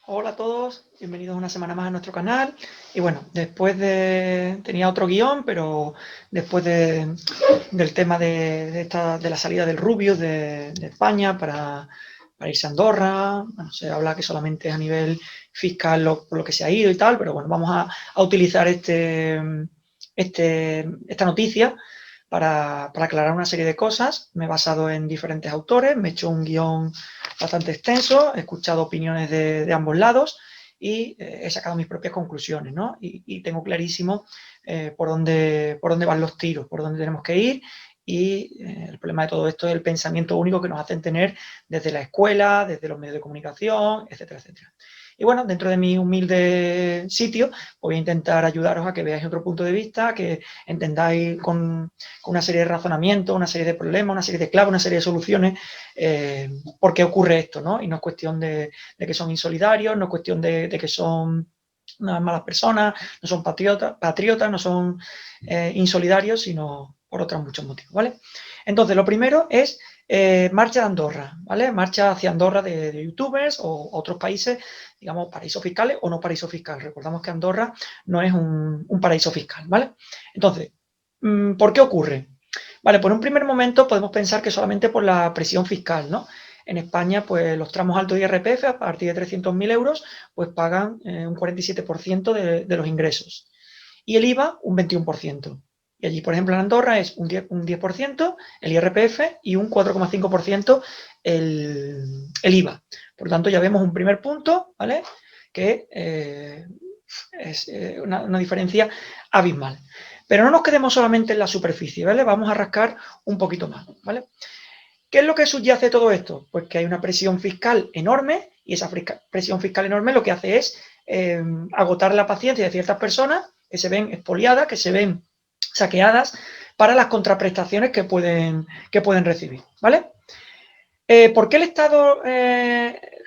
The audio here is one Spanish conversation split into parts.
Hola a todos, bienvenidos una semana más a nuestro canal. Y bueno, tenía otro guión, pero después del tema de la salida del Rubius de España para irse a Andorra, bueno, se habla que solamente es a nivel fiscal por lo que se ha ido y tal, pero bueno, vamos a utilizar esta noticia para aclarar una serie de cosas. Me he basado en diferentes autores, me he hecho un guión bastante extenso, he escuchado opiniones de ambos lados y he sacado mis propias conclusiones, ¿no? Y tengo clarísimo por dónde van los tiros, por dónde tenemos que ir. Y el problema de todo esto es el pensamiento único que nos hacen tener desde la escuela, desde los medios de comunicación, etcétera, etcétera. Y bueno, dentro de mi humilde sitio, voy a intentar ayudaros a que veáis otro punto de vista, que entendáis con una serie de razonamientos, una serie de problemas, una serie de claves, una serie de soluciones, por qué ocurre esto, ¿no? Y no es cuestión de que son insolidarios, no es cuestión de que son unas malas personas, no son patriotas, no son insolidarios, sino por otros muchos motivos, ¿vale? Entonces, lo primero es marcha de Andorra, ¿vale? Marcha hacia Andorra de youtubers o otros países, digamos, paraísos fiscales o no paraísos fiscales. Recordamos que Andorra no es un paraíso fiscal, ¿vale? Entonces, ¿por qué ocurre? Vale, por un primer momento podemos pensar que solamente por la presión fiscal, ¿no? En España, pues los tramos altos de IRPF, a partir de 300.000 euros, pues pagan un 47% de los ingresos. Y el IVA, un 21%. Y allí, por ejemplo, en Andorra es un 10% el IRPF y un 4,5% el IVA. Por lo tanto, ya vemos un primer punto, ¿vale? Que es una diferencia abismal. Pero no nos quedemos solamente en la superficie, ¿vale? Vamos a rascar un poquito más, ¿vale? ¿Qué es lo que subyace todo esto? Pues que hay una presión fiscal enorme y esa presión fiscal enorme lo que hace es agotar la paciencia de ciertas personas que se ven expoliadas, que se ven saqueadas para las contraprestaciones que pueden recibir, ¿vale? ¿Por qué el Estado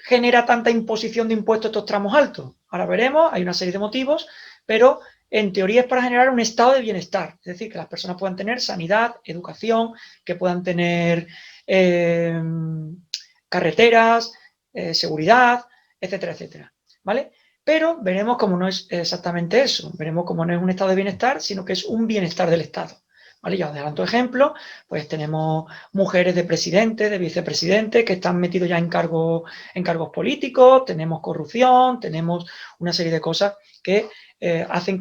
genera tanta imposición de impuestos a estos tramos altos? Ahora veremos, hay una serie de motivos, pero en teoría es para generar un estado de bienestar, es decir, que las personas puedan tener sanidad, educación, que puedan tener eh, carreteras, seguridad, etcétera, etcétera, ¿vale? Pero veremos cómo no es exactamente eso, veremos cómo no es un estado de bienestar, sino que es un bienestar del Estado. ¿Vale? Ya os adelanto ejemplos, pues tenemos mujeres de presidentes, de vicepresidentes que están metidos ya en cargos políticos, tenemos corrupción, tenemos una serie de cosas que hacen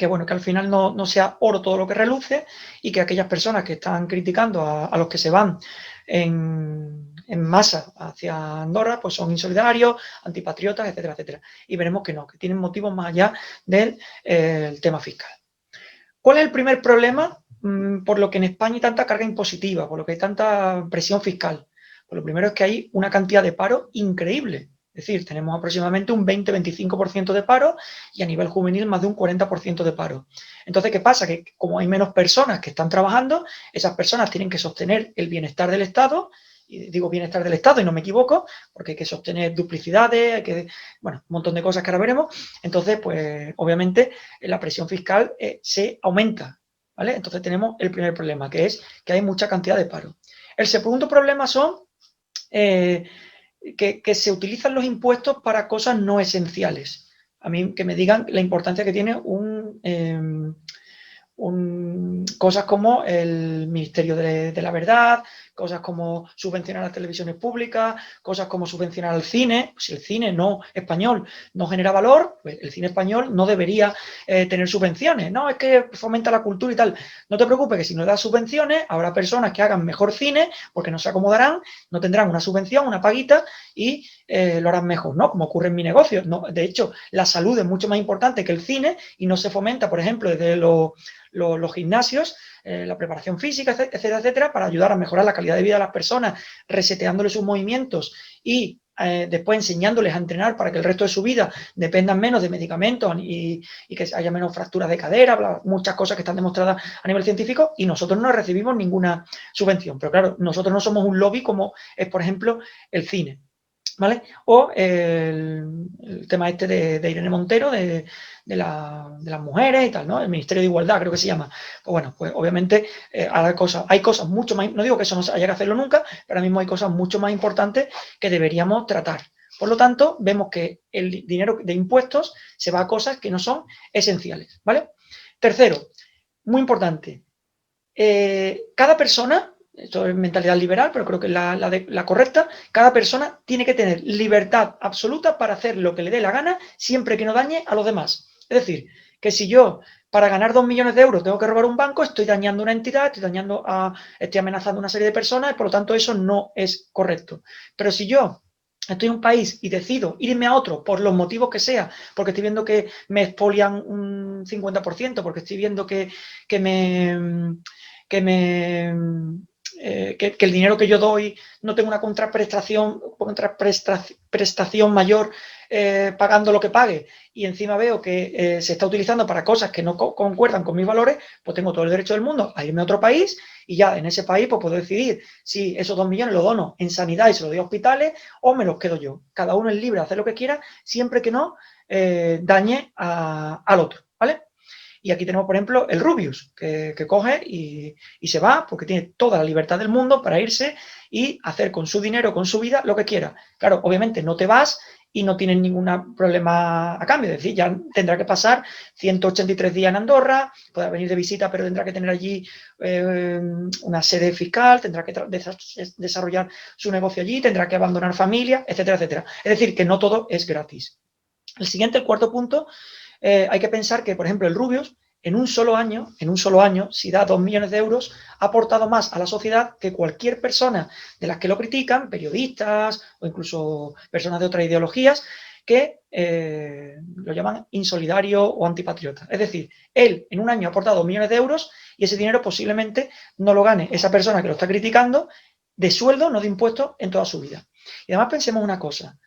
bueno, que al final no sea oro todo lo que reluce y que aquellas personas que están criticando a los que se van en masa hacia Andorra, pues son insolidarios, antipatriotas, etcétera, etcétera. Y veremos que no, que tienen motivos más allá del tema fiscal. ¿Cuál es el primer problema por lo que en España hay tanta carga impositiva, por lo que hay tanta presión fiscal? Pues lo primero es que hay una cantidad de paro increíble. Es decir, tenemos aproximadamente un 20-25% de paro y a nivel juvenil más de un 40% de paro. Entonces, ¿qué pasa? Que como hay menos personas que están trabajando, esas personas tienen que sostener el bienestar del Estado, y digo bienestar del Estado y no me equivoco, porque hay que sostener duplicidades, bueno, un montón de cosas que ahora veremos. Entonces, pues obviamente la presión fiscal se aumenta, ¿vale? Entonces tenemos el primer problema, que es que hay mucha cantidad de paro. El segundo problema son eh, que se utilizan los impuestos para cosas no esenciales. A mí que me digan la importancia que tiene cosas como el Ministerio de la Verdad, cosas como subvencionar a las televisiones públicas, cosas como subvencionar al cine. Si el cine no español no genera valor, pues el cine español no debería tener subvenciones. No, es que fomenta la cultura y tal. No te preocupes que si no das subvenciones, habrá personas que hagan mejor cine porque no se acomodarán, no tendrán una subvención, una paguita y lo harán mejor, ¿no? Como ocurre en mi negocio. No, de hecho, la salud es mucho más importante que el cine y no se fomenta, por ejemplo, desde los gimnasios, la preparación física, etcétera, etcétera, para ayudar a mejorar la calidad de vida de las personas, reseteándoles sus movimientos y después enseñándoles a entrenar para que el resto de su vida dependan menos de medicamentos y que haya menos fracturas de cadera, muchas cosas que están demostradas a nivel científico, y nosotros no recibimos ninguna subvención. Pero claro, nosotros no somos un lobby como es, por ejemplo, el cine. ¿Vale? O el tema este de Irene Montero, de las mujeres y tal, ¿no? El Ministerio de Igualdad, creo que se llama. Pues bueno, pues obviamente hay cosas mucho más, no digo que eso no haya que hacerlo nunca, pero ahora mismo hay cosas mucho más importantes que deberíamos tratar. Por lo tanto, vemos que el dinero de impuestos se va a cosas que no son esenciales, ¿vale? Tercero, muy importante, cada persona, esto es mentalidad liberal, pero creo que es la correcta, cada persona tiene que tener libertad absoluta para hacer lo que le dé la gana, siempre que no dañe a los demás. Es decir, que si yo para ganar 2 millones de euros tengo que robar un banco, estoy dañando una entidad, estoy amenazando a una serie de personas, y por lo tanto eso no es correcto. Pero si yo estoy en un país y decido irme a otro por los motivos que sea, porque estoy viendo que me expolian un 50%, porque estoy viendo que me que el dinero que yo doy no tengo una contraprestación mayor pagando lo que pague, y encima veo que se está utilizando para cosas que no concuerdan con mis valores, pues tengo todo el derecho del mundo a irme a otro país, y ya en ese país pues puedo decidir si esos 2 millones los dono en sanidad y se los doy a hospitales, o me los quedo yo. Cada uno es libre de hacer lo que quiera, siempre que no dañe al otro, ¿vale? Y aquí tenemos, por ejemplo, el Rubius, que coge y se va porque tiene toda la libertad del mundo para irse y hacer con su dinero, con su vida, lo que quiera. Claro, obviamente no te vas y no tienes ningún problema a cambio. Es decir, ya tendrá que pasar 183 días en Andorra, podrá venir de visita, pero tendrá que tener allí una sede fiscal, tendrá que desarrollar su negocio allí, tendrá que abandonar familia, etcétera, etcétera. Es decir, que no todo es gratis. El siguiente, el cuarto punto, hay que pensar que, por ejemplo, el Rubius, en un solo año, si da 2 millones de euros, ha aportado más a la sociedad que cualquier persona de las que lo critican, periodistas o incluso personas de otras ideologías, que lo llaman insolidario o antipatriota. Es decir, él en un año ha aportado 2 millones de euros y ese dinero posiblemente no lo gane esa persona que lo está criticando de sueldo, no de impuestos, en toda su vida. Y además pensemos una cosa.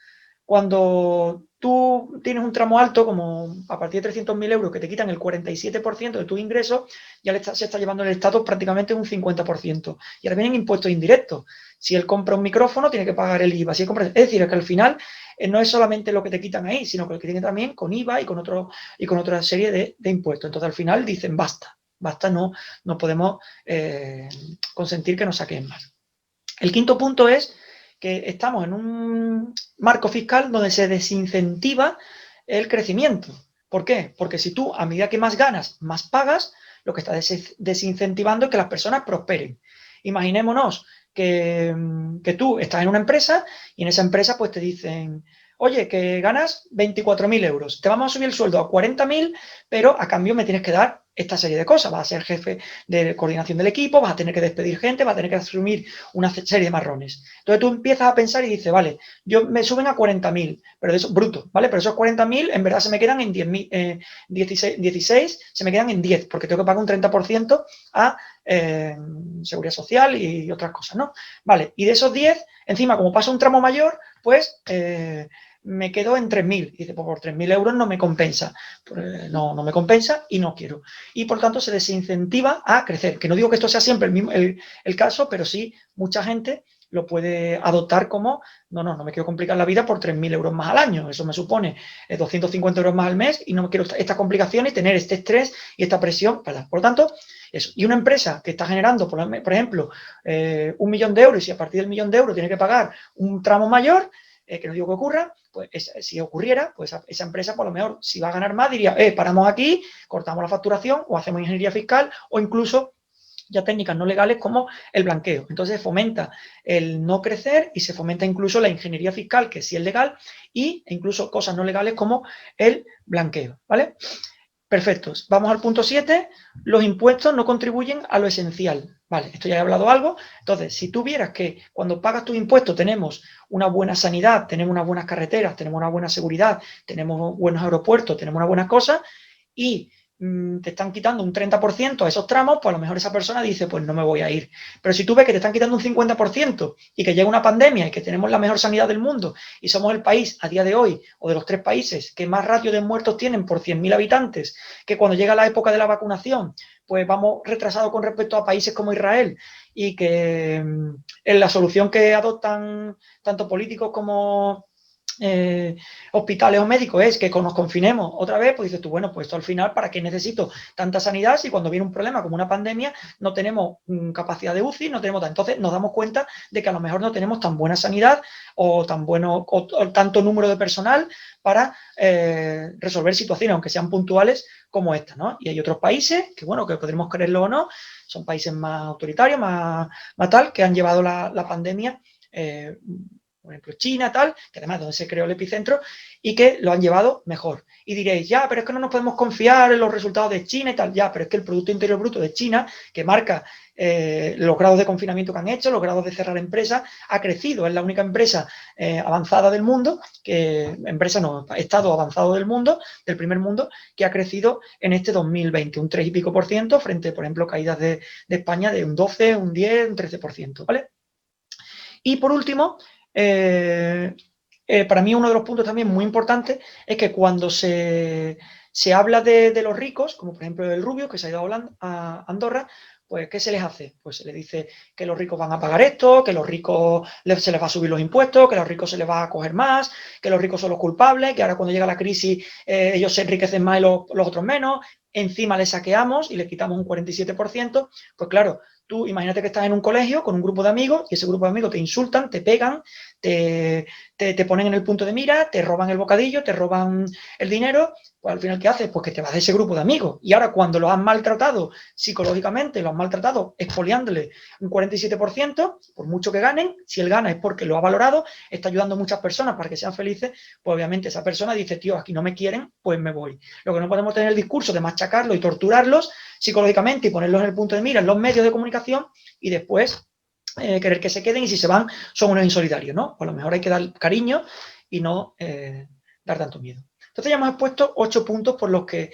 Cuando tú tienes un tramo alto, como a partir de 300.000 euros, que te quitan el 47% de tus ingresos, ya se está llevando el Estado prácticamente un 50%. Y ahora vienen impuestos indirectos. Si él compra un micrófono, tiene que pagar el IVA. Es decir, que al final no es solamente lo que te quitan ahí, sino que lo que tienen también con IVA y con otra serie de impuestos. Entonces, al final dicen, basta, no podemos consentir que nos saquen más. El quinto punto es que estamos en un marco fiscal donde se desincentiva el crecimiento. ¿Por qué? Porque si tú, a medida que más ganas, más pagas, lo que estás desincentivando es que las personas prosperen. Imaginémonos que tú estás en una empresa y en esa empresa pues te dicen, oye, que ganas 24.000 euros, te vamos a subir el sueldo a 40.000, pero a cambio me tienes que dar esta serie de cosas. Vas a ser jefe de coordinación del equipo, vas a tener que despedir gente, vas a tener que asumir una serie de marrones. Entonces tú empiezas a pensar y dices, vale, me suben a 40.000, pero de eso, bruto, ¿vale? Pero esos 40.000 en verdad se me quedan en 16, se me quedan en 10, porque tengo que pagar un 30% a seguridad social y otras cosas, ¿no? Vale, y de esos 10, encima, como pasa un tramo mayor, pues me quedo en 3.000. Y dice, pues por 3.000 euros no me compensa. Pues, no me compensa y no quiero. Y por tanto se desincentiva a crecer. Que no digo que esto sea siempre el caso, pero sí mucha gente lo puede adoptar como, no me quiero complicar la vida por 3.000 euros más al año. Eso me supone 250 euros más al mes y no me quiero esta complicación y tener este estrés y esta presión. Por lo tanto, eso. Y una empresa que está generando, por ejemplo, 1 millón de euros y a partir del 1 millón de euros tiene que pagar un tramo mayor, que no digo que ocurra, pues si ocurriera, pues esa empresa por lo mejor, si va a ganar más, diría, paramos aquí, cortamos la facturación o hacemos ingeniería fiscal o incluso ya técnicas no legales como el blanqueo. Entonces fomenta el no crecer y se fomenta incluso la ingeniería fiscal, que sí es legal, e incluso cosas no legales como el blanqueo, ¿vale? Perfectos. Vamos al punto 7. Los impuestos no contribuyen a lo esencial. Vale, esto ya he hablado algo. Entonces, si tú vieras que cuando pagas tus impuestos tenemos una buena sanidad, tenemos unas buenas carreteras, tenemos una buena seguridad, tenemos buenos aeropuertos, tenemos unas buenas cosas y te están quitando un 30% a esos tramos, pues a lo mejor esa persona dice, pues no me voy a ir. Pero si tú ves que te están quitando un 50% y que llega una pandemia y que tenemos la mejor sanidad del mundo y somos el país a día de hoy, o de los 3 países, que más ratio de muertos tienen por 100.000 habitantes, que cuando llega la época de la vacunación, pues vamos retrasados con respecto a países como Israel, y que en la solución que adoptan tanto políticos como hospitales o médicos es que nos confinemos otra vez, pues dices tú, bueno, pues esto al final, ¿para qué necesito tanta sanidad si cuando viene un problema como una pandemia no tenemos capacidad de UCI, no tenemos entonces nos damos cuenta de que a lo mejor no tenemos tan buena sanidad o tan bueno o tanto número de personal para resolver situaciones, aunque sean puntuales como esta, ¿no? Y hay otros países que, bueno, que podremos creerlo o no, son países más autoritarios, más tal, que han llevado la pandemia por ejemplo China, tal, que además es donde se creó el epicentro, y que lo han llevado mejor. Y diréis, ya, pero es que no nos podemos confiar en los resultados de China y tal, ya, pero es que el Producto Interior Bruto de China, que marca los grados de confinamiento que han hecho, los grados de cerrar empresas, ha crecido, es la única empresa avanzada del mundo, estado avanzado del mundo, del primer mundo, que ha crecido en este 2020, un 3 y pico por ciento, frente, por ejemplo, caídas de España de un 12, un 10, un 13%, ¿vale? Y por último, para mí uno de los puntos también muy importantes es que cuando se habla de los ricos, como por ejemplo el Rubio, que se ha ido a Andorra, pues ¿qué se les hace? Pues se les dice que los ricos van a pagar esto, que los ricos se les va a subir los impuestos, que a los ricos se les va a coger más, que los ricos son los culpables, que ahora cuando llega la crisis ellos se enriquecen más y los otros menos, encima les saqueamos y les quitamos un 47%, pues claro, tú imagínate que estás en un colegio con un grupo de amigos y ese grupo de amigos te insultan, te pegan, te ponen en el punto de mira, te roban el bocadillo, te roban el dinero, pues al final ¿qué haces? Pues que te vas de ese grupo de amigos. Y ahora cuando los has maltratado psicológicamente, los has maltratado expoliándole un 47%, por mucho que ganen, si él gana es porque lo ha valorado, está ayudando a muchas personas para que sean felices, pues obviamente esa persona dice, tío, aquí no me quieren, pues me voy. Lo que no podemos tener el discurso de machacarlos y torturarlos psicológicamente y ponerlos en el punto de mira en los medios de comunicación y después querer que se queden y si se van son unos insolidarios, ¿no? Pues a lo mejor hay que dar cariño y no dar tanto miedo. Entonces ya hemos expuesto 8 puntos por los que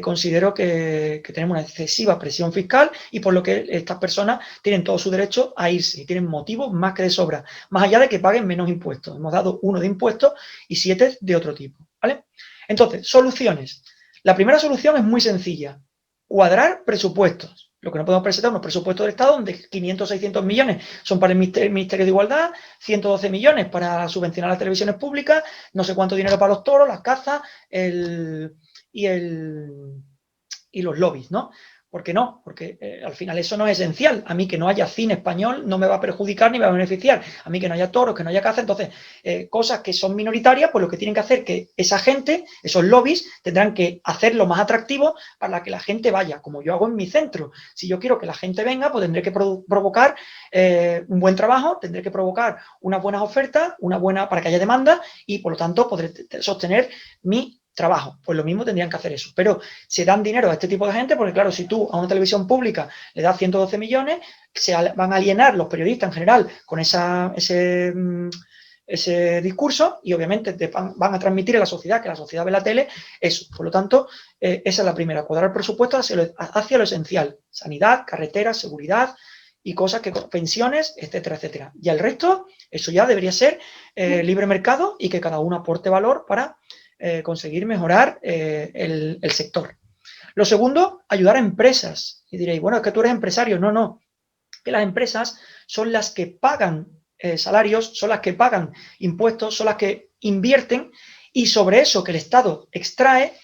considero que tenemos una excesiva presión fiscal y por lo que estas personas tienen todo su derecho a irse y tienen motivos más que de sobra, más allá de que paguen menos impuestos. Hemos dado 1 de impuestos y 7 de otro tipo, ¿vale? Entonces, soluciones. La primera solución es muy sencilla. Cuadrar presupuestos. Lo que no podemos presentar unos presupuestos del Estado donde 500 o 600 millones son para el Ministerio de Igualdad, 112 millones para subvencionar las televisiones públicas, no sé cuánto dinero para los toros, las cazas y los lobbies, ¿no? ¿Por qué no? Porque al final eso no es esencial. A mí que no haya cine español no me va a perjudicar ni me va a beneficiar. A mí que no haya toros, que no haya caza. Entonces, cosas que son minoritarias, pues lo que tienen que hacer que esa gente, esos lobbies, tendrán que hacerlo más atractivo para que la gente vaya, como yo hago en mi centro. Si yo quiero que la gente venga, pues tendré que provocar un buen trabajo, tendré que provocar unas buenas ofertas, para que haya demanda y, por lo tanto, podré sostener mi trabajo. Pues lo mismo tendrían que hacer eso. Pero se dan dinero a este tipo de gente porque, claro, si tú a una televisión pública le das 112 millones, se van a alienar los periodistas en general con ese discurso y obviamente van a transmitir a la sociedad, que la sociedad ve la tele, eso. Por lo tanto, esa es la primera, cuadrar el presupuesto hacia lo esencial. Sanidad, carreteras, seguridad y cosas que pensiones, etcétera, etcétera. Y el resto, eso ya debería ser libre mercado y que cada uno aporte valor para conseguir mejorar el sector. Lo segundo, ayudar a empresas. Y diréis, bueno, es que tú eres empresario. No, no. Que las empresas son las que pagan salarios, son las que pagan impuestos, son las que invierten y sobre eso que el Estado extrae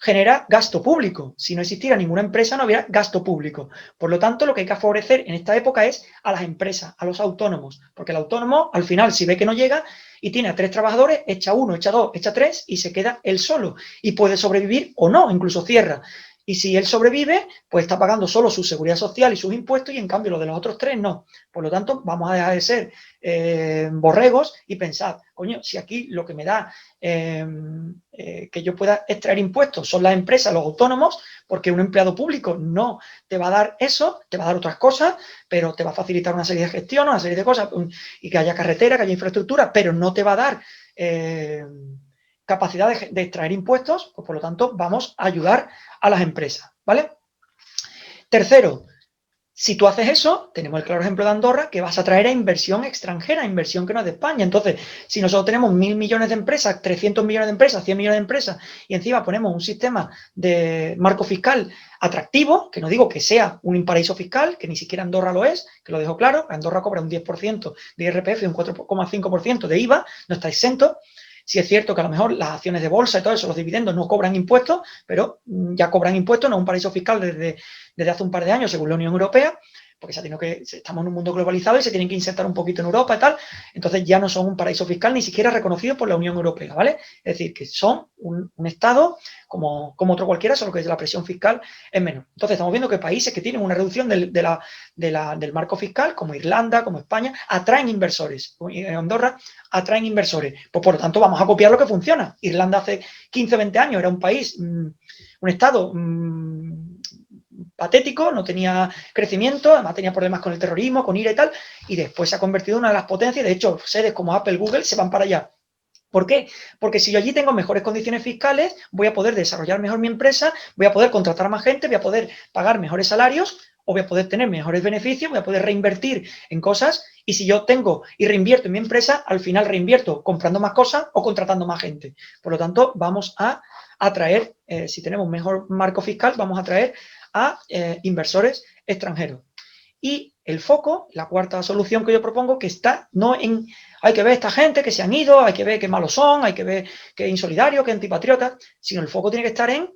genera gasto público. Si no existiera ninguna empresa, no habría gasto público. Por lo tanto, lo que hay que favorecer en esta época es a las empresas, a los autónomos, porque el autónomo, al final, si ve que no llega y tiene a 3 trabajadores, echa 1, echa 2, echa 3 y se queda él solo y puede sobrevivir o no, incluso cierra. Y si él sobrevive, pues está pagando solo su seguridad social y sus impuestos y en cambio lo de los otros 3 no. Por lo tanto, vamos a dejar de ser borregos y pensar, coño, si aquí lo que me da que yo pueda extraer impuestos son las empresas, los autónomos, porque un empleado público no te va a dar eso, te va a dar otras cosas, pero te va a facilitar una serie de gestiones, una serie de cosas, y que haya carretera, que haya infraestructura, pero no te va a dar capacidad de extraer impuestos, pues por lo tanto vamos a ayudar a las empresas, ¿vale? Tercero, si tú haces eso, tenemos el claro ejemplo de Andorra, que vas a traer a inversión extranjera, inversión que no es de España. Entonces, si nosotros tenemos 1.000 millones de empresas, 300 millones de empresas, 100 millones de empresas, y encima ponemos un sistema de marco fiscal atractivo, que no digo que sea un paraíso fiscal, que ni siquiera Andorra lo es, que lo dejo claro, Andorra cobra un 10% de IRPF y un 4,5% de IVA, no está exento. Sí es cierto que a lo mejor las acciones de bolsa y todo eso, los dividendos no cobran impuestos, pero ya cobran impuestos, no es un paraíso fiscal desde hace un par de años, según la Unión Europea, porque estamos en un mundo globalizado y se tienen que insertar un poquito en Europa y tal, entonces ya no son un paraíso fiscal ni siquiera reconocido por la Unión Europea, ¿vale? Es decir, que son un Estado como otro cualquiera, solo que la presión fiscal es menor. Entonces estamos viendo que países que tienen una reducción del marco fiscal, como Irlanda, como España, atraen inversores. En Andorra atraen inversores. Pues por lo tanto vamos a copiar lo que funciona. Irlanda hace 15, 20 años era un país, un Estado patético, no tenía crecimiento, además tenía problemas con el terrorismo, con IRA y tal, y después se ha convertido en una de las potencias, de hecho, sedes como Apple, Google se van para allá. ¿Por qué? Porque si yo allí tengo mejores condiciones fiscales, voy a poder desarrollar mejor mi empresa, voy a poder contratar a más gente, voy a poder pagar mejores salarios o voy a poder tener mejores beneficios, voy a poder reinvertir en cosas y si yo tengo y reinvierto en mi empresa, al final reinvierto comprando más cosas o contratando más gente. Por lo tanto, vamos a atraer, si tenemos un mejor marco fiscal, vamos a atraer a inversores extranjeros. Y el foco, la cuarta solución que yo propongo, que está no en hay que ver a esta gente que se han ido, hay que ver qué malos son, hay que ver qué insolidarios, qué antipatriotas, sino el foco tiene que estar en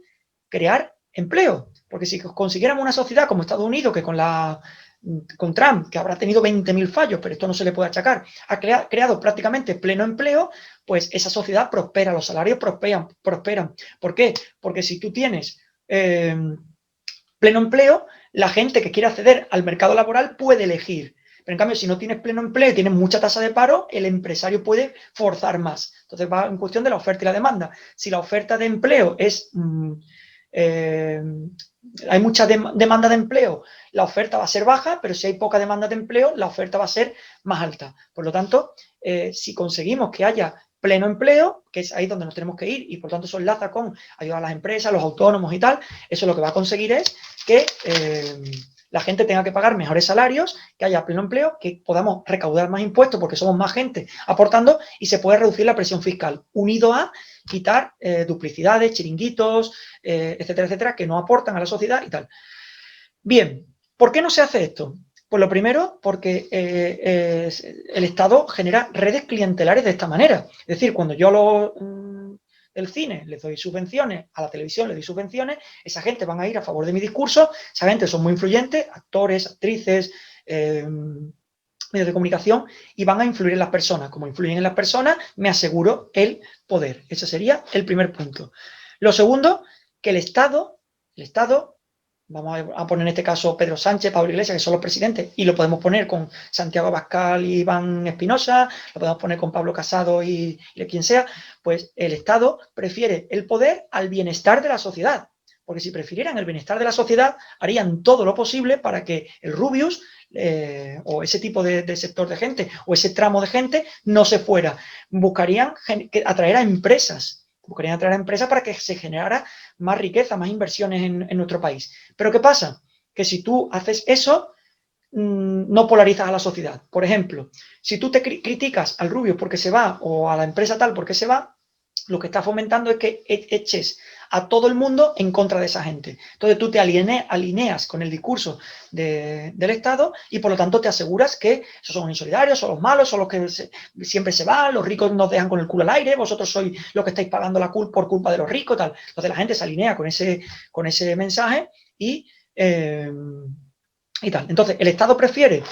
crear empleo. Porque si consiguiéramos una sociedad como Estados Unidos, que con Trump, que habrá tenido 20.000 fallos, pero esto no se le puede achacar, ha creado prácticamente pleno empleo, pues esa sociedad prospera, los salarios prosperan. ¿Por qué? Porque si tú tienes pleno empleo, la gente que quiere acceder al mercado laboral puede elegir. Pero en cambio, si no tienes pleno empleo y tienes mucha tasa de paro, el empresario puede forzar más. Entonces va en cuestión de la oferta y la demanda. Si la oferta de empleo es... hay mucha demanda de empleo, la oferta va a ser baja, pero si hay poca demanda de empleo, la oferta va a ser más alta. Por lo tanto, si conseguimos que haya pleno empleo, que es ahí donde nos tenemos que ir, y por tanto eso enlaza con ayudar a las empresas, los autónomos y tal, eso lo que va a conseguir es que la gente tenga que pagar mejores salarios, que haya pleno empleo, que podamos recaudar más impuestos porque somos más gente aportando y se puede reducir la presión fiscal, unido a quitar duplicidades, chiringuitos, etcétera, etcétera, que no aportan a la sociedad y tal. Bien, ¿por qué no se hace esto? Pues lo primero, porque el Estado genera redes clientelares de esta manera. Es decir, cuando yo el cine les doy subvenciones, a la televisión les doy subvenciones, esa gente van a ir a favor de mi discurso, esa gente son muy influyentes, actores, actrices, medios de comunicación, y van a influir en las personas. Como influyen en las personas, me aseguro el poder. Ese sería el primer punto. Lo segundo, que el Estado, vamos a poner en este caso Pedro Sánchez, Pablo Iglesias, que son los presidentes, y lo podemos poner con Santiago Abascal y Iván Espinosa, lo podemos poner con Pablo Casado y quien sea, pues el Estado prefiere el poder al bienestar de la sociedad. Porque si prefirieran el bienestar de la sociedad, harían todo lo posible para que el Rubius o ese tipo de sector de gente o ese tramo de gente no se fuera. Buscarían atraer a empresas. Buscarían atraer a empresas para que se generara más riqueza, más inversiones en nuestro país. Pero ¿qué pasa? Que si tú haces eso, no polarizas a la sociedad. Por ejemplo, si tú te criticas al Rubio porque se va o a la empresa tal porque se va, lo que está fomentando es que eches a todo el mundo en contra de esa gente. Entonces tú te alineas con el discurso del Estado y por lo tanto te aseguras que esos son insolidarios, son los malos, son los que siempre se van, los ricos nos dejan con el culo al aire, vosotros sois los que estáis pagando la culpa por culpa de los ricos, tal. Entonces la gente se alinea con ese mensaje y tal. Entonces el Estado prefiere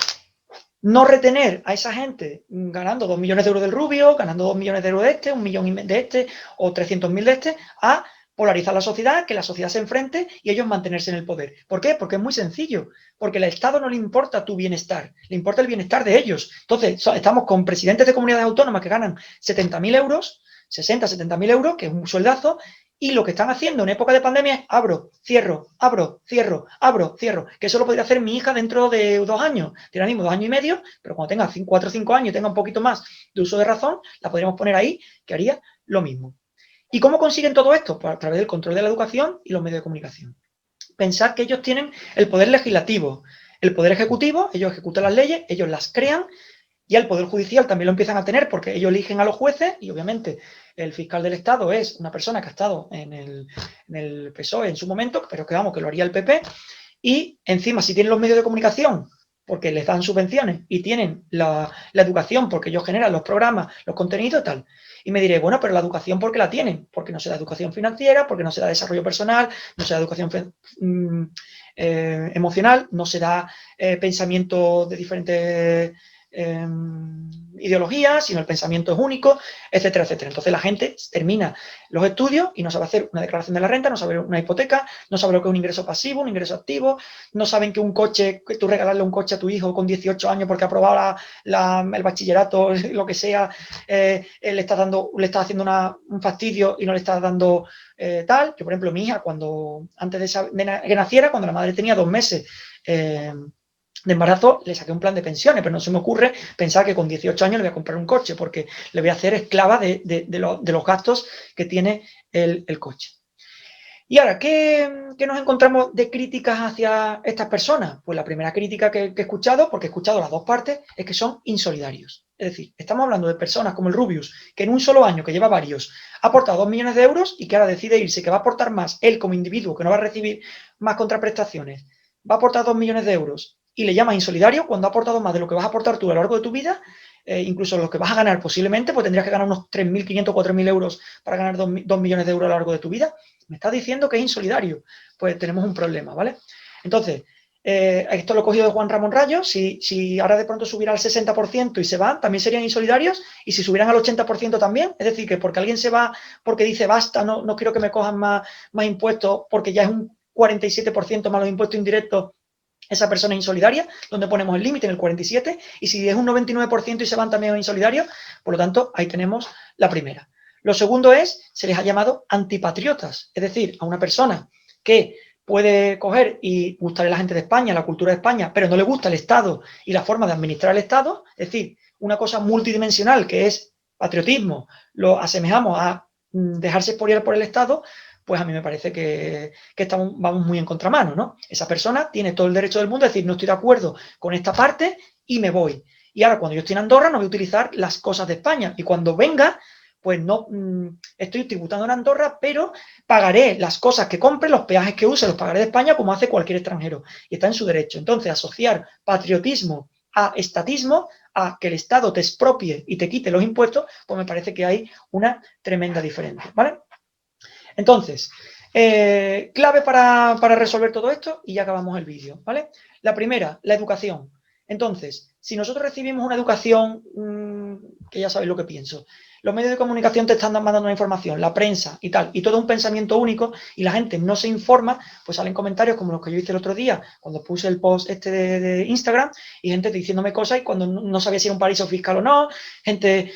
no retener a esa gente ganando 2 millones de euros del Rubio, ganando 2 millones de euros de este, 1 millón de este o 300.000 de este, a polarizar la sociedad, que la sociedad se enfrente y ellos mantenerse en el poder. ¿Por qué? Porque es muy sencillo. Porque al Estado no le importa tu bienestar, le importa el bienestar de ellos. Entonces, estamos con presidentes de comunidades autónomas que ganan 70.000 euros, 60, 70.000 euros, que es un sueldazo, y lo que están haciendo en época de pandemia es abro, cierro, abro, cierro, abro, cierro, que eso lo podría hacer mi hija dentro de 2 años. Tiene ahora mismo 2 años y medio, pero cuando tenga 4 o 5 años y tenga un poquito más de uso de razón, la podríamos poner ahí, que haría lo mismo. ¿Y cómo consiguen todo esto? Pues a través del control de la educación y los medios de comunicación. Pensar que ellos tienen el poder legislativo, el poder ejecutivo, ellos ejecutan las leyes, ellos las crean, y el Poder Judicial también lo empiezan a tener porque ellos eligen a los jueces y obviamente el fiscal del Estado es una persona que ha estado en el PSOE en su momento, pero que vamos, que lo haría el PP. Y encima, si tienen los medios de comunicación porque les dan subvenciones y tienen la educación porque ellos generan los programas, los contenidos y tal. Y me diré, bueno, pero la educación, ¿por qué la tienen? Porque no se da educación financiera, porque no se da desarrollo personal, no se da educación emocional, no se da pensamiento de diferentes ideologías, sino el pensamiento es único, etcétera, etcétera. Entonces la gente termina los estudios y no sabe hacer una declaración de la renta, no sabe una hipoteca, no sabe lo que es un ingreso pasivo, un ingreso activo, no saben que un coche, que tú regalarle un coche a tu hijo con 18 años porque ha aprobado el bachillerato, lo que sea, le estás haciendo un fastidio y no le estás dando tal. Yo, por ejemplo, mi hija, antes de que naciera, cuando la madre tenía 2 meses de embarazo, le saqué un plan de pensiones, pero no se me ocurre pensar que con 18 años le voy a comprar un coche, porque le voy a hacer esclava de los gastos que tiene el coche. Y ahora, ¿qué nos encontramos de críticas hacia estas personas? Pues la primera crítica que he escuchado, porque he escuchado las dos partes, es que son insolidarios. Es decir, estamos hablando de personas como el Rubius, que en un solo año, que lleva varios, ha aportado 2 millones de euros y que ahora decide irse, que va a aportar más él como individuo, que no va a recibir más contraprestaciones, va a aportar 2 millones de euros y le llamas insolidario cuando ha aportado más de lo que vas a aportar tú a lo largo de tu vida, incluso lo que vas a ganar posiblemente, pues tendrías que ganar unos 3.500, 4.000 euros para ganar 2 millones de euros a lo largo de tu vida. Me estás diciendo que es insolidario. Pues tenemos un problema, ¿vale? Entonces, esto lo he cogido de Juan Ramón Rayo. Si ahora de pronto subiera al 60% y se van, también serían insolidarios. Y si subieran al 80% también, es decir, que porque alguien se va porque dice basta, no quiero que me cojan más impuestos, porque ya es un 47% más los impuestos indirectos, esa persona es insolidaria, donde ponemos el límite en el 47, y si es un 99% y se van también insolidarios, por lo tanto, ahí tenemos la primera. Lo segundo es, se les ha llamado antipatriotas, es decir, a una persona que puede coger y gustarle a la gente de España, la cultura de España, pero no le gusta el Estado y la forma de administrar el Estado, es decir, una cosa multidimensional que es patriotismo, lo asemejamos a dejarse expoliar por el Estado, pues a mí me parece que vamos muy en contramano, ¿no? Esa persona tiene todo el derecho del mundo a decir, no estoy de acuerdo con esta parte y me voy. Y ahora, cuando yo estoy en Andorra, no voy a utilizar las cosas de España. Y cuando venga, pues no estoy tributando en Andorra, pero pagaré las cosas que compre, los peajes que use, los pagaré de España como hace cualquier extranjero. Y está en su derecho. Entonces, asociar patriotismo a estatismo, a que el Estado te expropie y te quite los impuestos, pues me parece que hay una tremenda diferencia, ¿vale? Entonces, clave para resolver todo esto y ya acabamos el vídeo, ¿vale? La primera, la educación. Entonces, si nosotros recibimos una educación, que ya sabéis lo que pienso, los medios de comunicación te están mandando una información, la prensa y tal, y todo un pensamiento único, y la gente no se informa, pues salen comentarios como los que yo hice el otro día, cuando puse el post de Instagram, y gente diciéndome cosas y cuando no sabía si era un paraíso fiscal o no, gente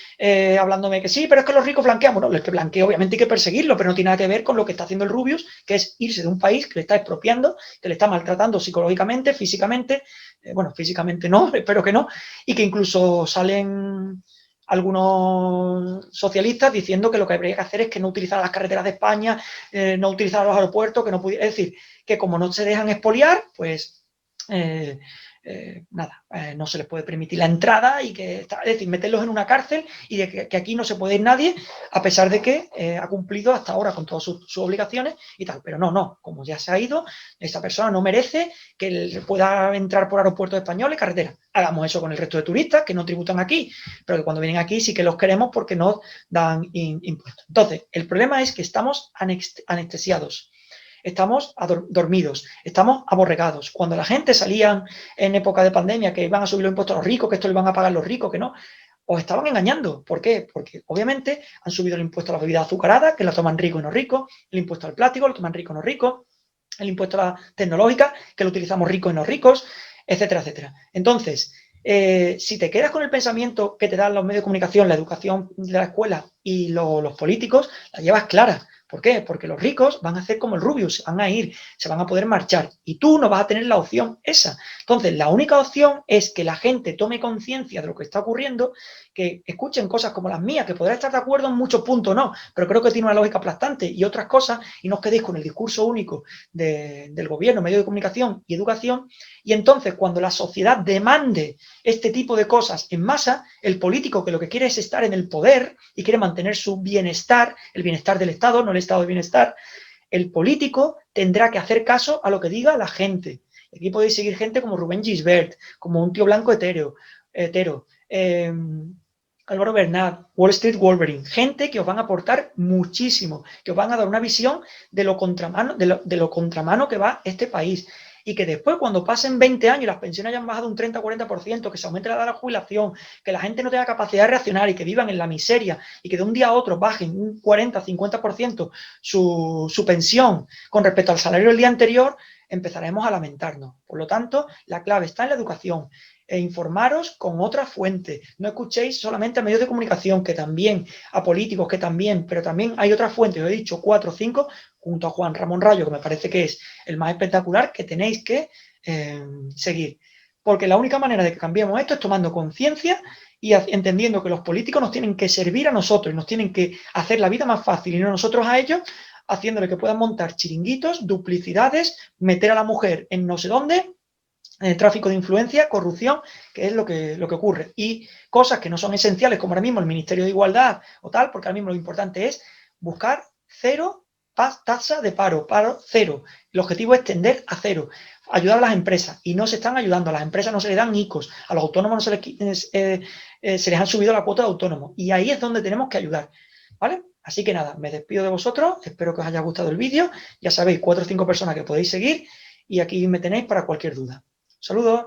hablándome que sí, pero es que los ricos blanquean. Bueno, el que blanquea obviamente hay que perseguirlo, pero no tiene nada que ver con lo que está haciendo el Rubius, que es irse de un país que le está expropiando, que le está maltratando psicológicamente, físicamente, bueno, físicamente no, espero que no, y que incluso salen algunos socialistas diciendo que lo que habría que hacer es que no utilizar las carreteras de España, no utilizar los aeropuertos, que no pudiera, es decir, que como no se dejan expoliar, pues nada, no se les puede permitir la entrada y que, es decir, meterlos en una cárcel y de que aquí no se puede ir nadie, a pesar de que ha cumplido hasta ahora con todas sus obligaciones y tal. Pero no, como ya se ha ido, esa persona no merece que pueda entrar por aeropuertos españoles, carreteras. Hagamos eso con el resto de turistas que no tributan aquí, pero que cuando vienen aquí sí que los queremos porque nos dan impuestos. Entonces, el problema es que estamos anestesiados. Estamos dormidos, estamos aborregados. Cuando la gente salía en época de pandemia que iban a subir los impuestos a los ricos, que esto lo iban a pagar los ricos, que no, os estaban engañando. ¿Por qué? Porque obviamente han subido el impuesto a las bebidas azucaradas, que la toman ricos y no ricos, el impuesto al plástico, lo toman ricos y no ricos, el impuesto a la tecnológica, que lo utilizamos ricos y no ricos, etcétera, etcétera. Entonces, si te quedas con el pensamiento que te dan los medios de comunicación, la educación de la escuela y los políticos, la llevas clara. ¿Por qué? Porque los ricos van a hacer como el Rubius, van a ir, se van a poder marchar y tú no vas a tener la opción esa. Entonces, la única opción es que la gente tome conciencia de lo que está ocurriendo, que escuchen cosas como las mías, que podrá estar de acuerdo en muchos puntos, no, pero creo que tiene una lógica aplastante y otras cosas, y no os quedéis con el discurso único del gobierno, medios de comunicación y educación, y entonces cuando la sociedad demande este tipo de cosas en masa, el político que lo que quiere es estar en el poder y quiere mantener su bienestar, el bienestar del Estado, no el estado de bienestar, el político tendrá que hacer caso a lo que diga la gente. Aquí podéis seguir gente como Rubén Gisbert, como un tío blanco hetero, Álvaro Bernat, Wall Street Wolverine, gente que os van a aportar muchísimo, que os van a dar una visión de lo contramano, de lo contramano que va este país. Y que después, cuando pasen 20 años y las pensiones hayan bajado un 30 o 40%, que se aumente la edad de la jubilación, que la gente no tenga capacidad de reaccionar y que vivan en la miseria y que de un día a otro bajen un 40 o 50% su pensión con respecto al salario del día anterior, empezaremos a lamentarnos. Por lo tanto, la clave está en la educación. Informaros con otras fuentes. No escuchéis solamente a medios de comunicación, que también, a políticos, que también, pero también hay otras fuentes, os he dicho 4 o 5, junto a Juan Ramón Rayo, que me parece que es el más espectacular, que tenéis que seguir. Porque la única manera de que cambiemos esto es tomando conciencia y entendiendo que los políticos nos tienen que servir a nosotros, nos tienen que hacer la vida más fácil y no nosotros a ellos, haciéndole que puedan montar chiringuitos, duplicidades, meter a la mujer en no sé dónde, tráfico de influencia, corrupción, que es lo que ocurre. Y cosas que no son esenciales, como ahora mismo el Ministerio de Igualdad o tal, porque ahora mismo lo importante es buscar cero tasa de paro cero. El objetivo es tender a cero. Ayudar a las empresas, y no se están ayudando. A las empresas no se les dan ICOs, a los autónomos no se les han subido la cuota de autónomos. Y ahí es donde tenemos que ayudar. ¿Vale? Así que nada, me despido de vosotros, espero que os haya gustado el vídeo. Ya sabéis, 4 o 5 personas que podéis seguir y aquí me tenéis para cualquier duda. Saludos.